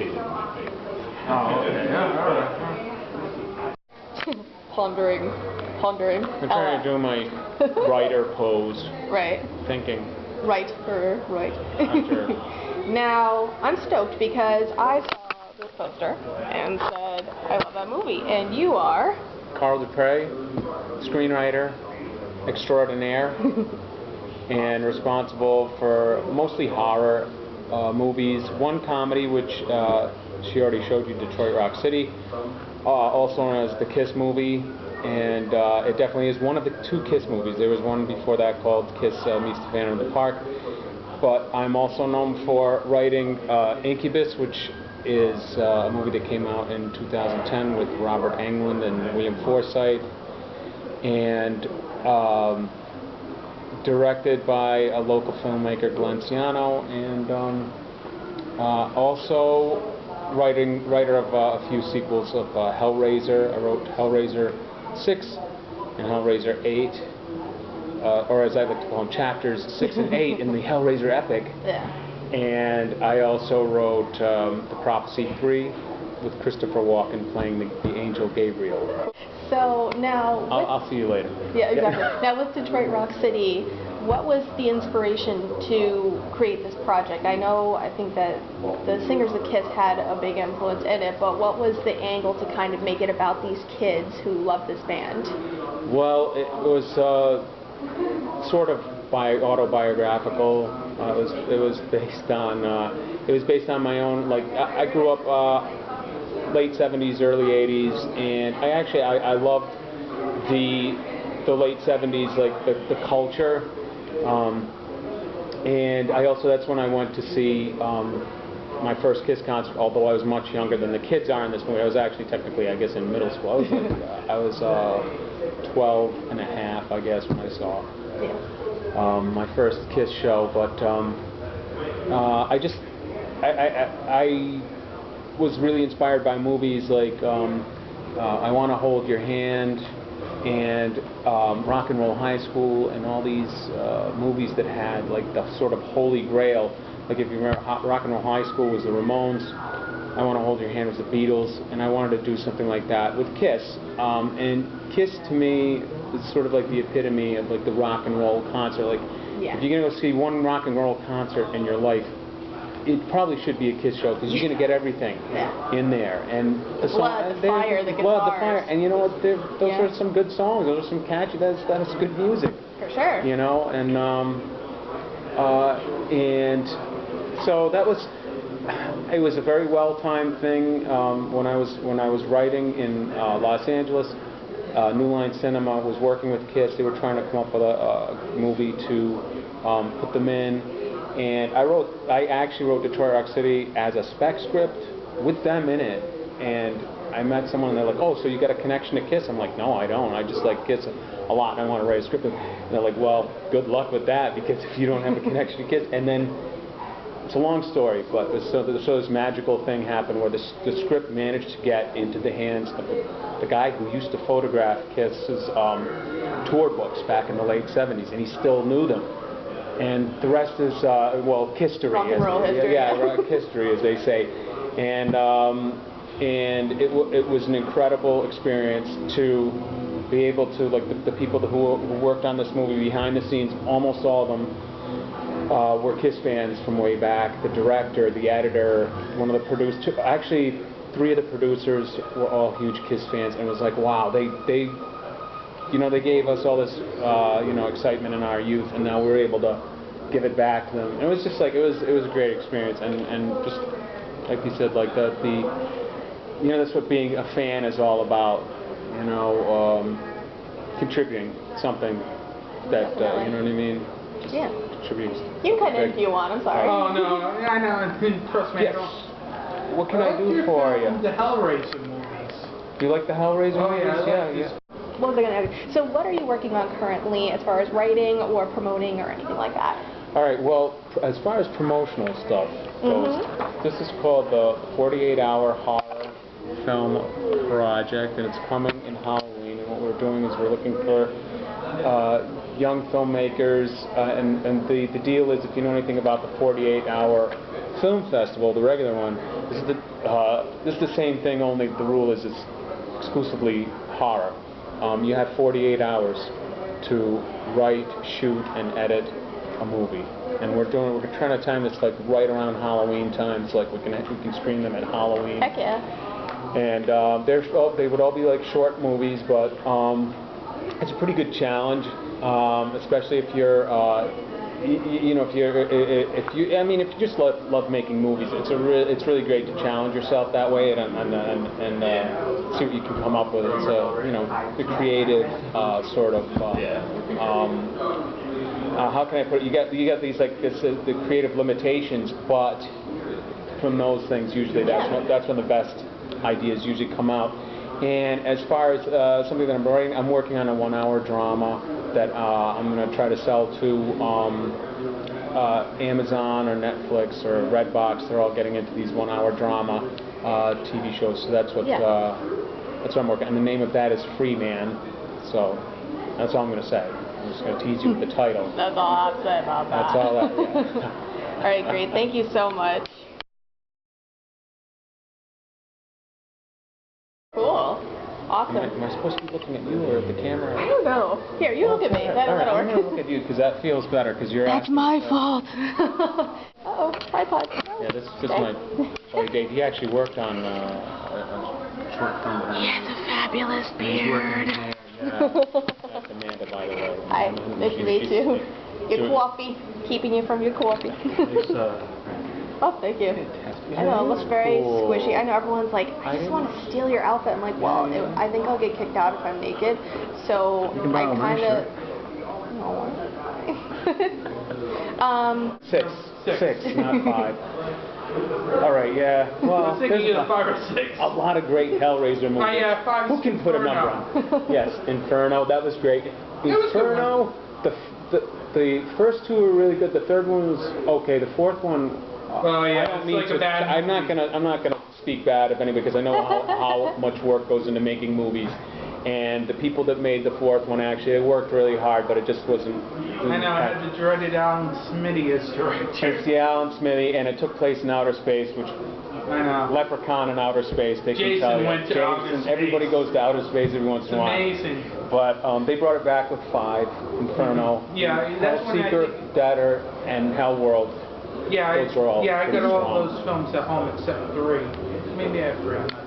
Oh, okay. Yeah, all right. Pondering. I'm trying to do my writer pose. Right. Thinking. Right. I'm sure. Now, I'm stoked because I saw this poster and said, I love that movie. And you are? Carl Dupre, screenwriter extraordinaire, and responsible for mostly horror movies. One comedy, which she already showed you, Detroit Rock City, also known as the Kiss movie. And it definitely is one of the two Kiss movies. There was one before that called Kiss Meets the Phantom of the Park. But I'm also known for writing Incubus, which is a movie that came out in 2010 with Robert Englund and William Forsythe, and directed by a local filmmaker, Glenn Ciano, and also writer of a few sequels of Hellraiser. I wrote Hellraiser 6 and Hellraiser 8, or as I like to call them, chapters 6 and 8 in the Hellraiser epic. Yeah. And I also wrote The Prophecy 3 with Christopher Walken playing the angel Gabriel. So now... I'll see you later. Yeah, exactly. Now with Detroit Rock City, what was the inspiration to create this project? I think that the singers of Kiss had a big influence in it, but what was the angle to kind of make it about these kids who love this band? Well, it was sort of autobiographical. It was based on my own. Like I grew up late 70s, early 80s, and I loved the late 70s, like the culture. And that's when I went to see my first Kiss concert. Although I was much younger than the kids are in this movie, I was actually technically, I guess, in middle school. I was 12 and a half, I guess, when I saw my first Kiss show. But I was really inspired by movies like I Want to Hold Your Hand and Rock and Roll High School, and all these movies that had like the sort of holy grail. Like if you remember, Rock and Roll High School was the Ramones, I Want to Hold Your Hand was the Beatles, and I wanted to do something like that with Kiss. And Kiss to me is sort of like the epitome of like the rock and roll concert. Like if you're going to go see one rock and roll concert in your life, it probably should be a Kiss show, because you're going to get everything in there. And the blood, the fire, the guitars. And you know what? Those are some good songs. Those are some catchy. That is good music. For sure. You know, and so that was. It was a very well-timed thing when I was writing in Los Angeles. New Line Cinema was working with Kiss. They were trying to come up with a movie to put them in. And I actually wrote Detroit Rock City as a spec script with them in it. And I met someone and they're like, oh, so you got a connection to Kiss? I'm like, no, I don't. I just like Kiss a lot and I want to write a script. And they're like, well, good luck with that, because if you don't have a connection to Kiss. And then, it's a long story, but this magical thing happened where the script managed to get into the hands of the guy who used to photograph Kiss's tour books back in the late 70s, and he still knew them. And the rest is, Kiss-tory. Rock and roll history. Yeah, Kiss-tory, as they say. And it was an incredible experience to be able to, like, the people who worked on this movie behind the scenes, almost all of them were Kiss fans from way back. The director, the editor, one of the producers, actually 3 of the producers were all huge Kiss fans, and it was like, wow, they gave us all this excitement in our youth, and now we're able to give it back to them. And it was just like it was a great experience, and just like you said, like that's what being a fan is all about, contributing something that you know what I mean. Yeah. You can cut in if you want, I'm sorry. Oh, no, I know. Trust me. Yes. What can I do for you? The Hellraiser movies. Do you like the Hellraiser movies? Yeah. What was I going to ask? So what are you working on currently as far as writing or promoting or anything like that? All right, well, as far as promotional stuff goes, this is called the 48-Hour Horror Film Project, and it's coming in Halloween. And what we're doing is we're looking for young filmmakers, and the deal is, if you know anything about the 48-hour film festival, the regular one, this is the same thing, only the rule is it's exclusively horror. You have 48 hours to write, shoot, and edit a movie, and we're trying to time this like right around Halloween time, so like we can screen them at Halloween. Heck yeah. And they would all be like short movies, but it's a pretty good challenge, especially if you're, if you just love making movies. It's really great to challenge yourself that way and see what you can come up with. It's the creative sort of. How can I put it? You got these the creative limitations, but from those things usually that's when the best ideas usually come out. And as far as something that I'm writing, I'm working on a 1-hour drama that I'm going to try to sell to Amazon or Netflix or Redbox. They're all getting into these 1-hour drama TV shows. So that's what I'm working on. And the name of that is Free Man. So that's all I'm going to say. I'm just going to tease you with the title. That's all I have to say about that. That's all that. Yeah. All right, great. Thank you so much. Cool. Awesome. Am I supposed to be looking at you or at the camera? I don't know. Here, you look at me. That'll I'm work. going to look at you because that feels better because you're That's asking. my fault. Uh-oh, tripod. Yeah, this is my buddy Dave. He actually worked on a short film. He has a fabulous beard. That's Amanda, by the way. Hi, nice to meet you. Your coffee. Keeping you from your coffee. Oh, thank you. I know, it looks very squishy. I know everyone's like, I just want to steal your outfit. I'm like, well, I think I'll get kicked out if I'm naked. So I kind of... No. Six, not 5. All right, yeah. Well, I was thinking either 5 or 6. A lot of great Hellraiser movies. Oh, yeah, 5 Who can put a number on? Yes, Inferno. That was great. Inferno. The first 2 were really good. The third one was okay. The fourth one. Well, yeah, I don't mean to. I'm not gonna speak bad of anybody because I know how much work goes into making movies. And the people that made the fourth one actually worked really hard, but it just wasn't. I know, I had the dreaded Alan Smitty as director. It's the Alan Smitty, and it took place in outer space, which I know. Leprechaun in outer space. They Jason can tell you. went to outer space. Everybody goes to outer space every once in a while. Amazing. But they brought it back with 5. Inferno, Yeah, that's when Hellseeker, Debtor, and Hellworld. Yeah, Those were all I got all strong. those films at home except 3. Maybe I have 3.